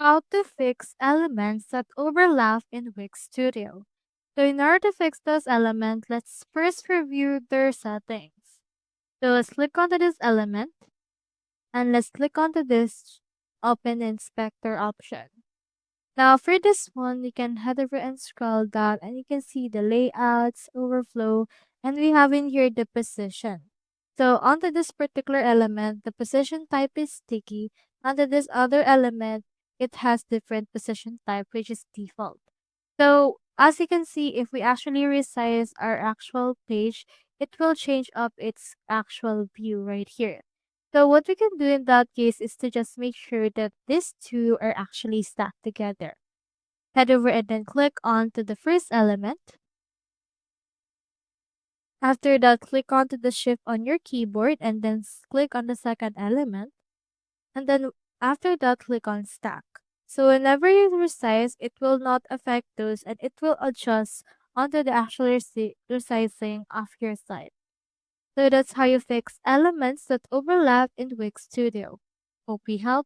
How to fix elements that overlap in Wix Studio. So in order to fix those elements, let's first review their settings. So let's click onto this element and let's click onto this Open Inspector option. Now for this one, you can head over and scroll down and you can see the layouts, overflow, and we have in here the position. So onto this particular element, the position type is sticky. Onto this other element, it has different position type, which is default. So as you can see, if we actually resize our actual page, it will change up its actual view right here. So what we can do in that case is to just make sure that these two are actually stacked together. Head over and then click on to the first element. After that, click onto the shift on your keyboard and then click on the second element. And then after that, click on stack. So whenever you resize, it will not affect those and it will adjust onto the actual resizing of your site. So that's how you fix elements that overlap in Wix Studio. Hope we helped.